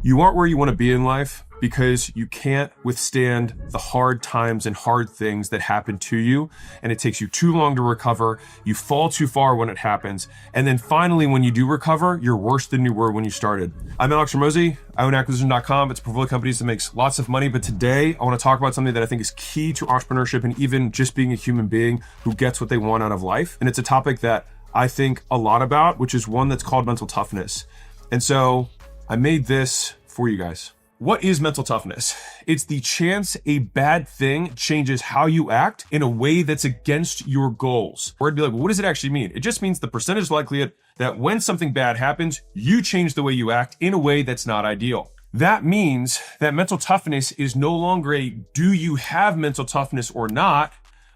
You aren't where you want to be in life because you can't withstand the hard times and hard things that happen to you, and it takes you too long to recover. You fall too far when it happens, and then finally when you do recover, you're worse than you were when you started. I'm Alex Hormozi. I own acquisition.com. It's a portfolio company that makes lots of money, but today I want to talk about something that I think is key to entrepreneurship and even just being a human being who gets what they want out of life. And it's a topic that I think a lot about, which is one that's called mental toughness. And so I made this for you guys. What is mental toughness? It's the chance a bad thing changes how you act in a way that's against your goals. Or it'd be like, well, what does it actually mean? It just means the percentage likelihood that when something bad happens, you change the way you act in a way that's not ideal. That means that mental toughness is no longer a do you have mental toughness or not,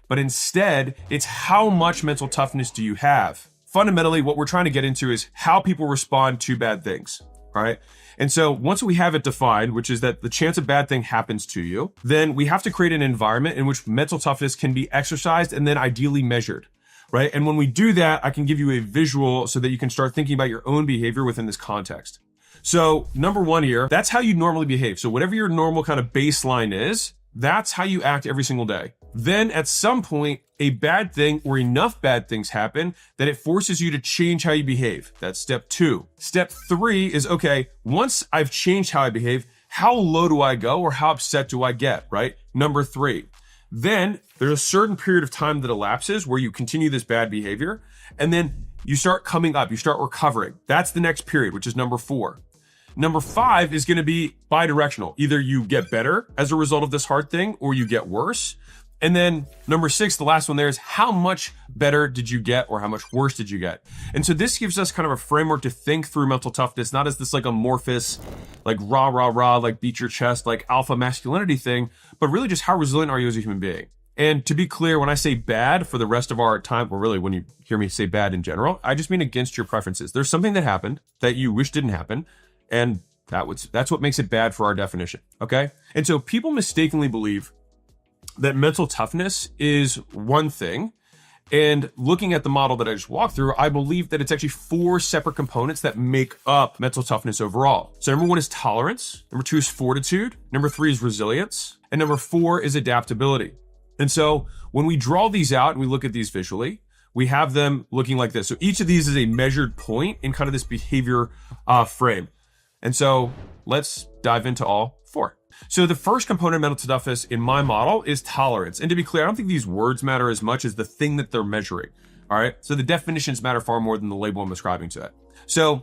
but instead it's how much mental toughness do you have? Fundamentally, what we're trying to get into is how people respond to bad things, right? And so once we have it defined, which is that the chance a bad thing happens to you, then we have to create an environment in which mental toughness can be exercised and then ideally measured, right? And when we do that, I can give you a visual so that you can start thinking about your own behavior within this context. So number one here, that's how you normally behave. So whatever your normal kind of baseline is, that's how you act every single day. Then at some point, a bad thing or enough bad things happen that it forces you to change how you behave. That's step two. Step three is, okay, once I've changed how I behave, how low do I go or how upset do I get, right? Number three. Then there's a certain period of time that elapses where you continue this bad behavior, and then you start coming up, you start recovering. That's the next period, which is number four. Number five is going to be bidirectional. Either you get better as a result of this hard thing or you get worse. And then number six, the last one there, is how much better did you get or how much worse did you get? And so this gives us kind of a framework to think through mental toughness, not as this like amorphous, like rah, rah, rah, like beat your chest, like alpha masculinity thing, but really just how resilient are you as a human being? And to be clear, when I say bad for the rest of our time, or really when you hear me say bad in general, I just mean against your preferences. There's something that happened that you wish didn't happen. And that's what makes it bad for our definition, okay? And so people mistakenly believe that mental toughness is one thing. And looking at the model that I just walked through, I believe that it's actually four separate components that make up mental toughness overall. So number one is tolerance. Number two is fortitude. Number three is resilience. And number four is adaptability. And so when we draw these out and we look at these visually, we have them looking like this. So each of these is a measured point in kind of this behavior frame. And so let's dive into all four. So the first component of mental toughness in my model is tolerance. And to be clear, I don't think these words matter as much as the thing that they're measuring. All right. So the definitions matter far more than the label I'm ascribing to it. So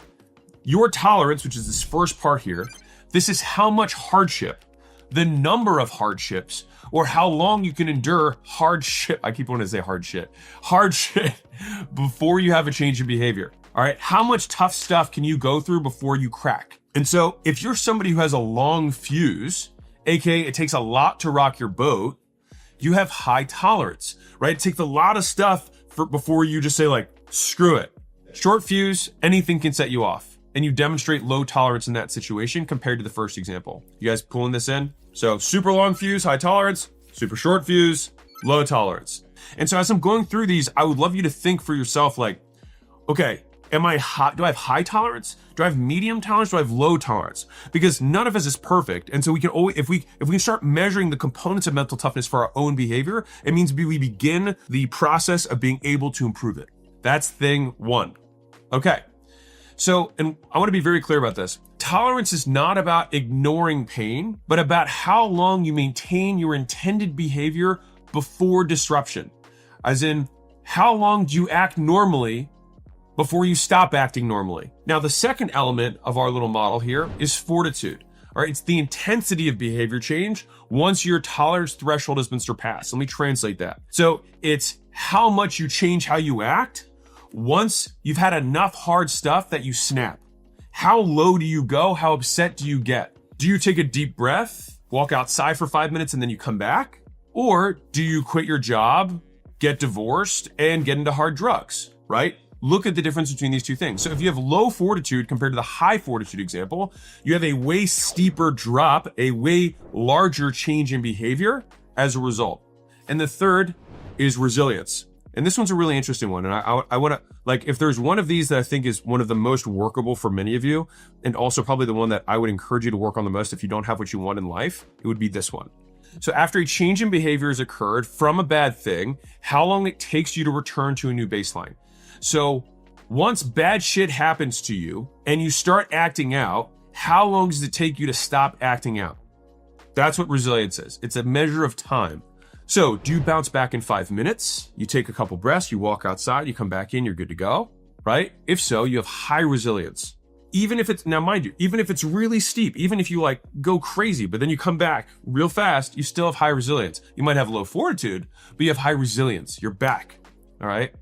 your tolerance, which is this first part here, this is how much hardship, the number of hardships, or how long you can endure hardship. I keep wanting to say hardship before you have a change in behavior. All right. How much tough stuff can you go through before you crack? And so if you're somebody who has a long fuse, aka it takes a lot to rock your boat, you have high tolerance, right? It takes a lot of stuff before you just say like, screw it. Short fuse, anything can set you off. And you demonstrate low tolerance in that situation compared to the first example. You guys pulling this in? So super long fuse, high tolerance, super short fuse, low tolerance. And so as I'm going through these, I would love you to think for yourself like, okay, am I high? Do I have high tolerance? Do I have medium tolerance? Do I have low tolerance? Because none of us is perfect. And so we can always, if we can start measuring the components of mental toughness for our own behavior, it means we begin the process of being able to improve it. That's thing one. Okay. So, and I want to be very clear about this. Tolerance is not about ignoring pain, but about how long you maintain your intended behavior before disruption. As in, how long do you act normally before you stop acting normally? Now, the second element of our little model here is fortitude. All right, it's the intensity of behavior change once your tolerance threshold has been surpassed. Let me translate that. So it's how much you change how you act once you've had enough hard stuff that you snap. How low do you go? How upset do you get? Do you take a deep breath, walk outside for 5 minutes, and then you come back? Or do you quit your job, get divorced, and get into hard drugs, right? Look at the difference between these two things. So if you have low fortitude compared to the high fortitude example, you have a way steeper drop, a way larger change in behavior as a result. And the third is resilience. And this one's a really interesting one. And I want to, like, if there's one of these that I think is one of the most workable for many of you, and also probably the one that I would encourage you to work on the most if you don't have what you want in life, it would be this one. So after a change in behavior has occurred from a bad thing, how long it takes you to return to a new baseline. So once bad shit happens to you and you start acting out, how long does it take you to stop acting out? That's what resilience is. It's a measure of time. So do you bounce back in 5 minutes? You take a couple breaths, you walk outside, you come back in, you're good to go, right? If so, you have high resilience. Even if it's, now mind you, even if it's really steep, even if you like go crazy, but then you come back real fast, you still have high resilience. You might have low fortitude, but you have high resilience. You're back, all right?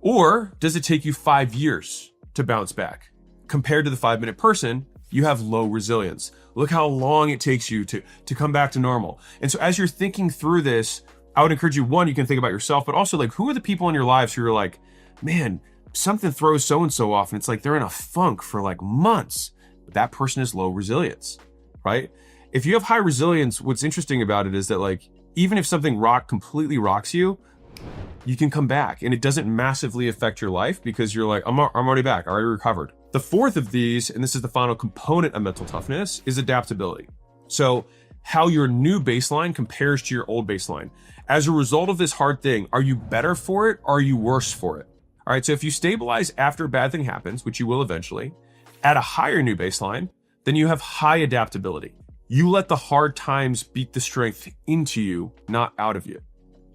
Or does it take you 5 years to bounce back? Compared to the 5-minute person, you have low resilience. Look how long it takes you to come back to normal. And so as you're thinking through this, I would encourage you, one, you can think about yourself, but also like, who are the people in your lives who are like, man, something throws so-and-so off and it's like they're in a funk for like months. That person is low resilience, right? If you have high resilience, what's interesting about it is that like, even if something completely rocks you, you can come back and it doesn't massively affect your life because you're like, I'm already back, I already recovered. The fourth of these, and this is the final component of mental toughness, is adaptability. So how your new baseline compares to your old baseline. As a result of this hard thing, are you better for it or are you worse for it? All right, so if you stabilize after a bad thing happens, which you will eventually, at a higher new baseline, then you have high adaptability. You let the hard times beat the strength into you, not out of you.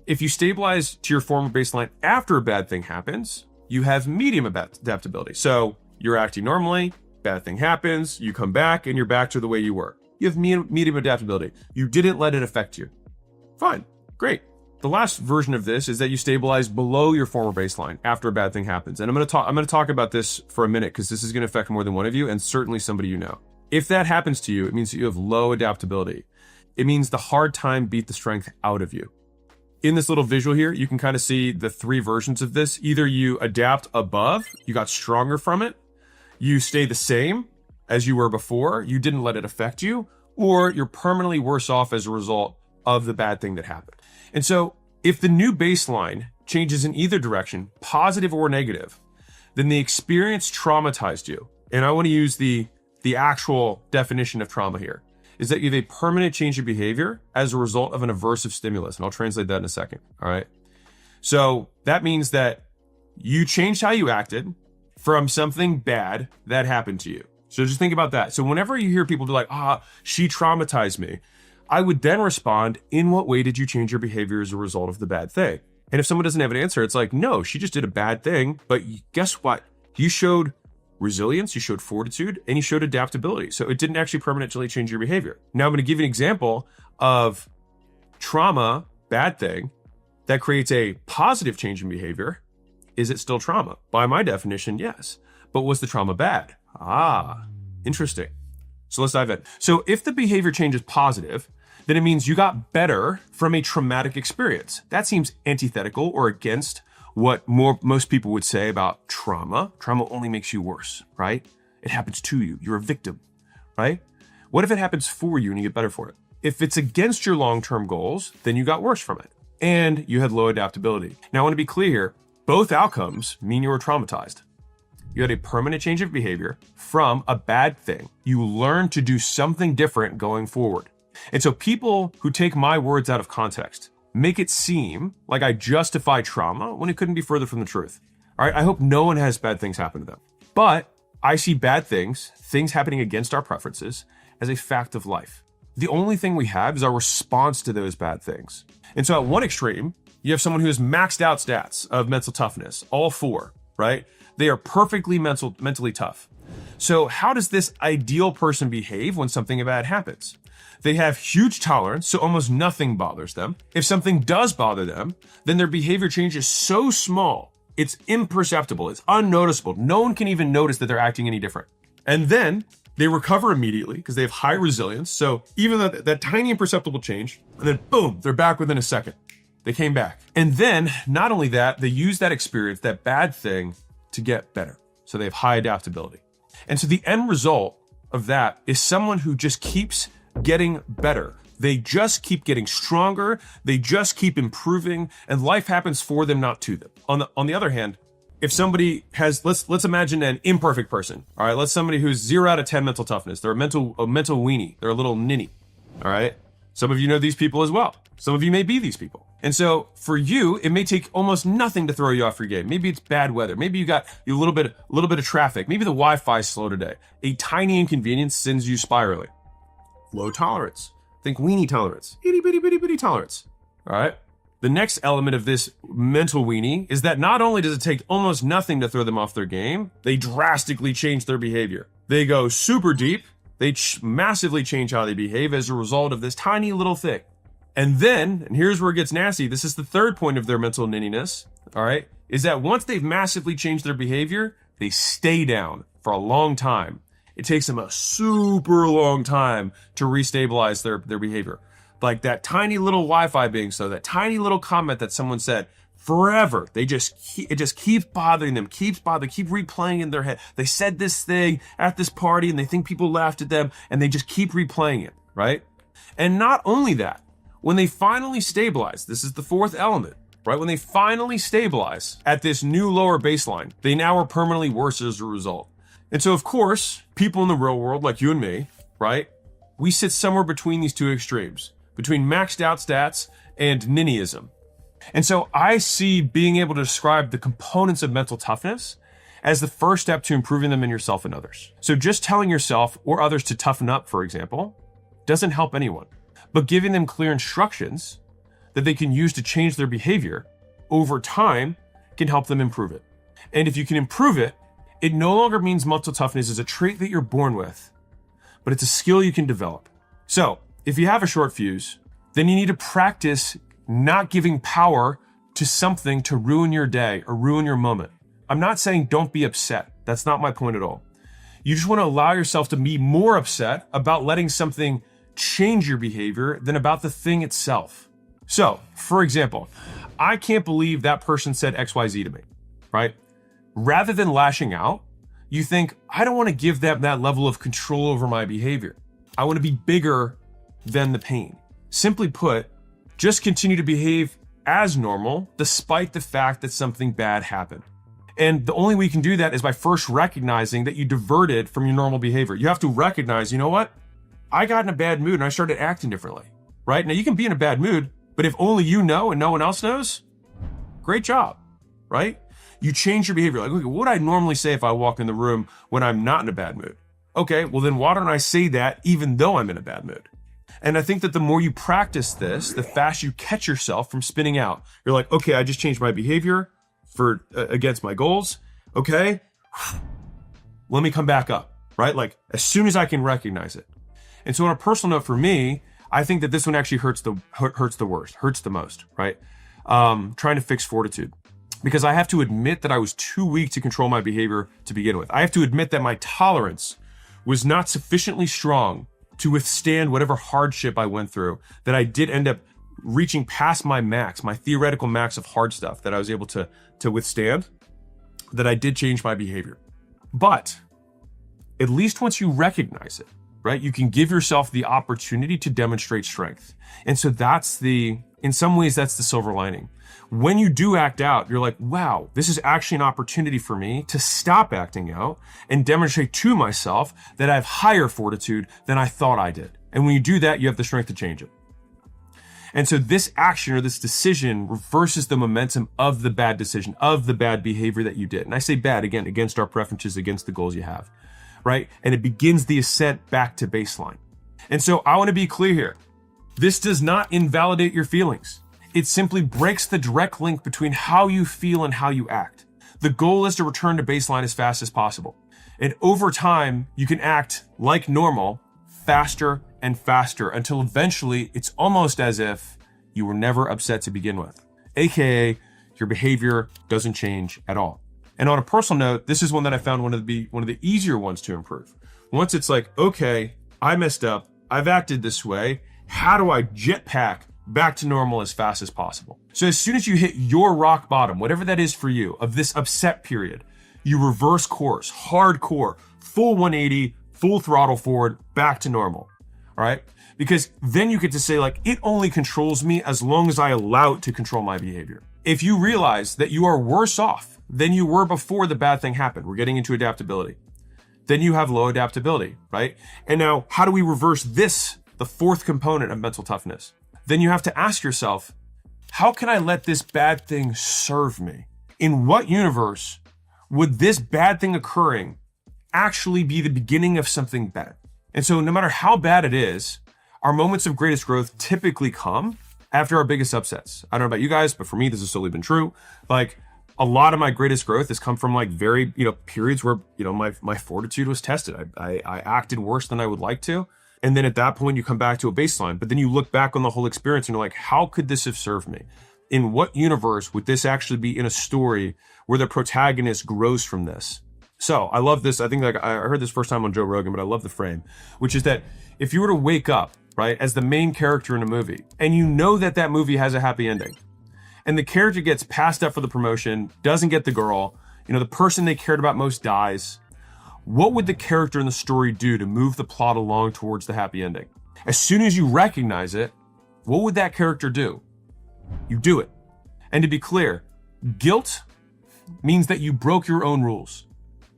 If you stabilize to your former baseline after a bad thing happens, you have medium adaptability. So you're acting normally, bad thing happens, you come back and you're back to the way you were. You have medium adaptability. You didn't let it affect you. Fine, great. The last version of this is that you stabilize below your former baseline after a bad thing happens. And I'm going to talk about this for a minute because this is going to affect more than one of you and certainly somebody you know. If that happens to you, it means that you have low adaptability. It means the hard time beat the strength out of you. In this little visual here, you can kind of see the three versions of this. Either you adapt above, you got stronger from it, you stay the same as you were before, you didn't let it affect you, or you're permanently worse off as a result of the bad thing that happened. And so if the new baseline changes in either direction, positive or negative, then the experience traumatized you. And I want to use the actual definition of trauma here, is that you have a permanent change in behavior as a result of an aversive stimulus. And I'll translate that in a second, all right? So that means that you changed how you acted from something bad that happened to you. So just think about that. So whenever you hear people be like, she traumatized me, I would then respond, in what way did you change your behavior as a result of the bad thing? And if someone doesn't have an answer, it's like, no, she just did a bad thing. But guess what? You showed resilience, you showed fortitude, and you showed adaptability. So it didn't actually permanently change your behavior. Now I'm going to give you an example of trauma, bad thing, that creates a positive change in behavior. Is it still trauma? By my definition, yes. But was the trauma bad? Interesting. So let's dive in. So if the behavior change is positive, then it means you got better from a traumatic experience. That seems antithetical or against what most people would say about trauma. Trauma only makes you worse, right? It happens to you. You're a victim, right? What if it happens for you and you get better for it? If it's against your long-term goals, then you got worse from it and you had low adaptability. Now I want to be clear, both outcomes mean you were traumatized. You had a permanent change of behavior from a bad thing. You learned to do something different going forward. And so people who take my words out of context make it seem like I justify trauma when it couldn't be further from the truth. All right, I hope no one has bad things happen to them. But I see bad things happening against our preferences, as a fact of life. The only thing we have is our response to those bad things. And so at one extreme, you have someone who has maxed out stats of mental toughness, all 4, right? They are perfectly mentally tough. So how does this ideal person behave when something bad happens? They have huge tolerance, so almost nothing bothers them. If something does bother them, then their behavior change is so small, it's imperceptible, it's unnoticeable. No one can even notice that they're acting any different. And then they recover immediately because they have high resilience. So even that tiny imperceptible change, and then boom, they're back within a second. They came back. And then not only that, they use that experience, that bad thing, to get better. So they have high adaptability. And so the end result of that is someone who just keeps getting better. They just keep getting stronger. They just keep improving, and life happens for them, not to them. on the other hand, if somebody has, let's imagine an imperfect person. All right, let's somebody who's 0 out of 10 mental toughness. They're a mental weenie. They're a little ninny. All right. Some of you know these people as well. Some of you may be these people. And so for you, it may take almost nothing to throw you off your game. Maybe it's bad weather. Maybe you got a little bit of traffic. Maybe the Wi-Fi is slow today. A tiny inconvenience sends you spiraling. Low tolerance. Think weenie tolerance. Itty bitty bitty bitty tolerance. All right. The next element of this mental weenie is that not only does it take almost nothing to throw them off their game, they drastically change their behavior. They go super deep. They massively change how they behave as a result of this tiny little thing. And then, and here's where it gets nasty, this is the third point of their mental ninniness, all right, is that once they've massively changed their behavior, they stay down for a long time. It takes them a super long time to restabilize their behavior. Like that tiny little Wi-Fi being so, that tiny little comment that someone said, forever, it just keeps bothering them, keep replaying in their head. They said this thing at this party and they think people laughed at them and they just keep replaying it, right? And not only that, when they finally stabilize, this is the fourth element, right? When they finally stabilize at this new lower baseline, they now are permanently worse as a result. And so, of course, people in the real world, like you and me, right? We sit somewhere between these two extremes, between maxed out stats and ninnyism. And so I see being able to describe the components of mental toughness as the first step to improving them in yourself and others. So just telling yourself or others to toughen up, for example, doesn't help anyone. But giving them clear instructions that they can use to change their behavior over time can help them improve it. And if you can improve it, it no longer means mental toughness is a trait that you're born with, but it's a skill you can develop. So if you have a short fuse, then you need to practice not giving power to something to ruin your day or ruin your moment. I'm not saying don't be upset. That's not my point at all. You just want to allow yourself to be more upset about letting something change your behavior than about the thing itself. So, for example, I can't believe that person said XYZ to me, right? Rather than lashing out, you think, I don't want to give them that level of control over my behavior. I want to be bigger than the pain. Simply put, just continue to behave as normal despite the fact that something bad happened. And the only way you can do that is by first recognizing that you diverted from your normal behavior. You have to recognize, you know what? I got in a bad mood and I started acting differently, right? Now you can be in a bad mood, but if only you know and no one else knows, great job, right? You change your behavior. Like, okay, what would I normally say if I walk in the room when I'm not in a bad mood? Okay, well then why don't I say that even though I'm in a bad mood? And I think that the more you practice this, the faster you catch yourself from spinning out. You're like, okay, I just changed my behavior for against my goals. Okay, let me come back up, right? Like as soon as I can recognize it. And so on a personal note for me, I think that this one actually hurts the most, right? Trying to fix fortitude. Because I have to admit that I was too weak to control my behavior to begin with. I have to admit that my tolerance was not sufficiently strong to withstand whatever hardship I went through, that I did end up reaching past my max, my theoretical max of hard stuff that I was able to withstand, that I did change my behavior. But at least once you recognize it, right, you can give yourself the opportunity to demonstrate strength. And so in some ways, that's the silver lining. When you do act out, you're like, wow, this is actually an opportunity for me to stop acting out and demonstrate to myself that I have higher fortitude than I thought I did. And when you do that, you have the strength to change it. And so this action or this decision reverses the momentum of the bad decision, of the bad behavior that you did. And I say bad, again, against our preferences, against the goals you have, right? And it begins the ascent back to baseline. And so I want to be clear here. This does not invalidate your feelings. It simply breaks the direct link between how you feel and how you act. The goal is to return to baseline as fast as possible. And over time, you can act like normal, faster and faster, until eventually it's almost as if you were never upset to begin with. AKA, your behavior doesn't change at all. And on a personal note, this is one that I found one of the easier ones to improve. Once it's like, okay, I messed up, I've acted this way, how do I jetpack back to normal as fast as possible? So as soon as you hit your rock bottom, whatever that is for you, of this upset period, you reverse course, hardcore, full 180, full throttle forward, back to normal. All right? Because then you get to say, like, it only controls me as long as I allow it to control my behavior. If you realize that you are worse off than you were before the bad thing happened, we're getting into adaptability, then you have low adaptability, right? And now, how do we reverse this, the fourth component of mental toughness? Then you have to ask yourself, how can I let this bad thing serve me? In what universe would this bad thing occurring actually be the beginning of something better? And so no matter how bad it is, our moments of greatest growth typically come after our biggest upsets. I don't know about you guys, but for me, this has solely been true. Like, a lot of my greatest growth has come from like very, periods where, my fortitude was tested. I acted worse than I would like to. And then at that point, you come back to a baseline. But then you look back on the whole experience and you're like, how could this have served me? In what universe would this actually be in a story where the protagonist grows from this? So I love this. I think like I heard this first time on Joe Rogan, but I love the frame, which is that if you were to wake up, right, as the main character in a movie, and you know that that movie has a happy ending, and the character gets passed up for the promotion, doesn't get the girl, the person they cared about most dies, what would the character in the story do to move the plot along towards the happy ending? As soon as you recognize it, what would that character do? You do it. And to be clear, guilt means that you broke your own rules.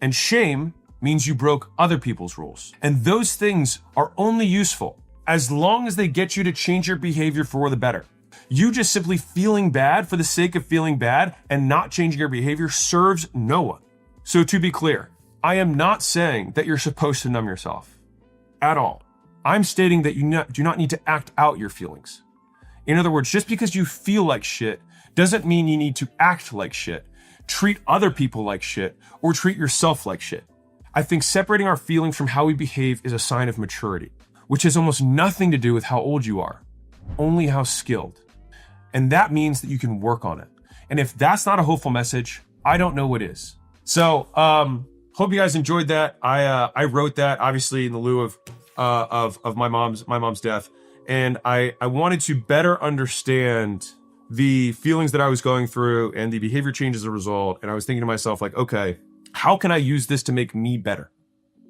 And shame means you broke other people's rules. And those things are only useful as long as they get you to change your behavior for the better. You just simply feeling bad for the sake of feeling bad and not changing your behavior serves no one. So to be clear, I am not saying that you're supposed to numb yourself at all. I'm stating that you do not need to act out your feelings. In other words, just because you feel like shit doesn't mean you need to act like shit, treat other people like shit, or treat yourself like shit. I think separating our feelings from how we behave is a sign of maturity, which has almost nothing to do with how old you are, only how skilled. And that means that you can work on it. And if that's not a hopeful message, I don't know what is. So, hope you guys enjoyed that. I wrote that obviously in the lieu of my mom's death. And I wanted to better understand the feelings that I was going through and the behavior change as a result. And I was thinking to myself, like, okay, how can I use this to make me better?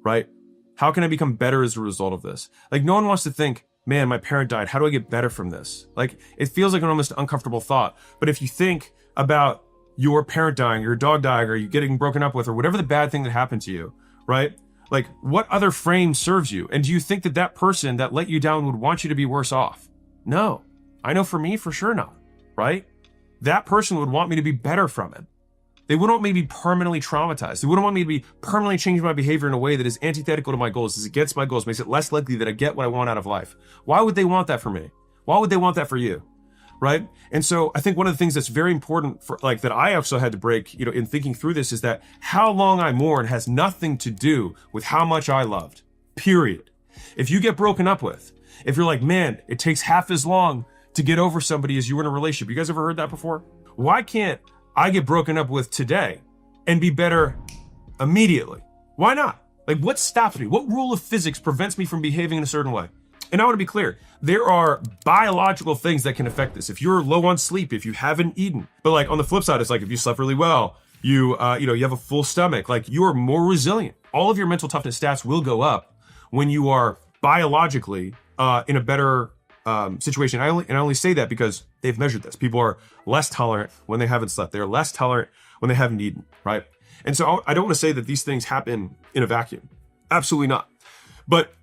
Right? How can I become better as a result of this? Like, no one wants to think, man, my parent died. How do I get better from this? Like, it feels like an almost uncomfortable thought. But if you think about your parent dying, your dog dying, or you getting broken up with, or whatever the bad thing that happened to you, right? Like, what other frame serves you? And do you think that that person that let you down would want you to be worse off? No. I know for me, for sure not, right? That person would want me to be better from it. They wouldn't want me to be permanently traumatized. They wouldn't want me to be permanently changing my behavior in a way that is antithetical to my goals, is against my goals, makes it less likely that I get what I want out of life. Why would they want that for me? Why would they want that for you? Right? And so I think one of the things that's very important for, like, that I also had to break, in thinking through this is that how long I mourn has nothing to do with how much I loved, period. If you get broken up with, if you're like, man, it takes half as long to get over somebody as you were in a relationship. You guys ever heard that before? Why can't I get broken up with today and be better immediately? Why not? Like, what stops me? What rule of physics prevents me from behaving in a certain way? And I want to be clear, there are biological things that can affect this. If you're low on sleep, if you haven't eaten, but like on the flip side, it's like if you slept really well, you have a full stomach, like you are more resilient. All of your mental toughness stats will go up when you are biologically in a better situation. I only say that because they've measured this. People are less tolerant when they haven't slept. They're less tolerant when they haven't eaten, right? And so I don't want to say that these things happen in a vacuum. Absolutely not. But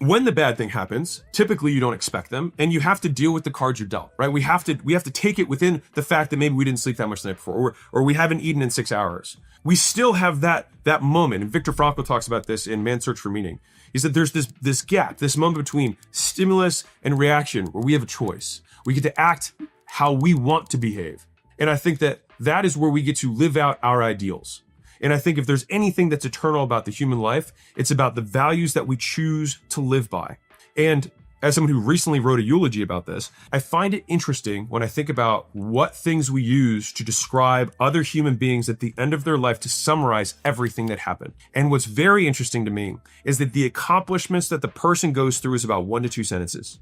when the bad thing happens, typically you don't expect them, and you have to deal with the cards you're dealt, right? We have to take it within the fact that maybe we didn't sleep that much the night before, or we haven't eaten in 6 hours. We still have that moment, and Viktor Frankl talks about this in Man's Search for Meaning. He said there's this gap, this moment between stimulus and reaction where we have a choice. We get to act how we want to behave. And I think that is where we get to live out our ideals. And I think if there's anything that's eternal about the human life, it's about the values that we choose to live by. And as someone who recently wrote a eulogy about this, I find it interesting when I think about what things we use to describe other human beings at the end of their life to summarize everything that happened. And what's very interesting to me is that the accomplishments that the person goes through is about 1 to 2 sentences.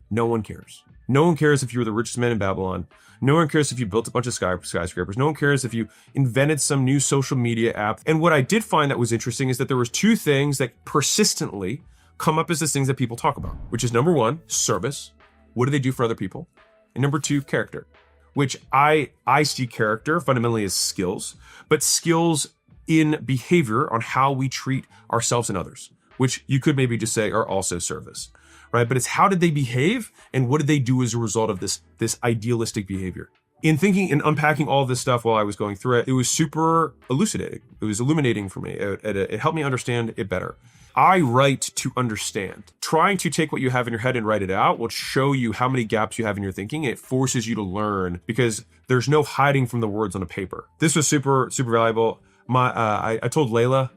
No one cares. No one cares if you were the richest man in Babylon. No one cares if you built a bunch of skyscrapers. No one cares if you invented some new social media app. And what I did find that was interesting is that there was 2 things that persistently come up as the things that people talk about, which is number 1, service. What do they do for other people? And number 2, character. which I see character fundamentally as skills, but skills in behavior on how we treat ourselves and others, which you could maybe just say are also service, right? But it's how did they behave and what did they do as a result of this idealistic behavior? In thinking and unpacking all of this stuff while I was going through it, it was super elucidating. It was illuminating for me. It helped me understand it better. I write to understand. Trying to take what you have in your head and write it out will show you how many gaps you have in your thinking. It forces you to learn because there's no hiding from the words on a paper. This was super, super valuable. I told Layla,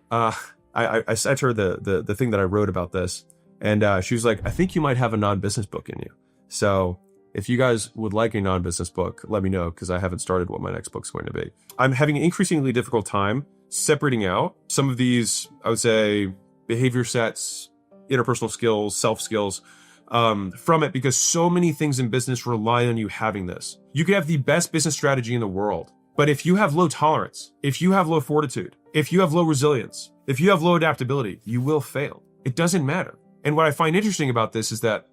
I sent her the thing that I wrote about this, and she was like, I think you might have a non-business book in you. So if you guys would like a non-business book, let me know, because I haven't started what my next book's going to be. I'm having an increasingly difficult time separating out some of these, I would say, behavior sets, interpersonal skills, self skills, from it, because so many things in business rely on you having this. You could have the best business strategy in the world, but if you have low tolerance, if you have low fortitude, if you have low resilience, if you have low adaptability, you will fail. It doesn't matter. And what I find interesting about this is that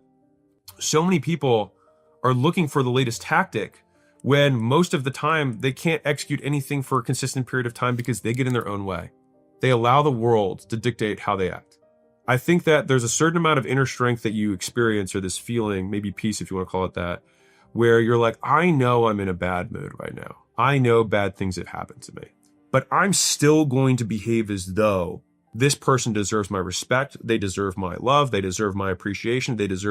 so many people are looking for the latest tactic when most of the time they can't execute anything for a consistent period of time because they get in their own way. They allow the world to dictate how they act. I think that there's a certain amount of inner strength that you experience, or this feeling, maybe peace if you want to call it that, where you're like, I know I'm in a bad mood right now. I know bad things have happened to me, but I'm still going to behave as though this person deserves my respect. They deserve my love. They deserve my appreciation. They deserve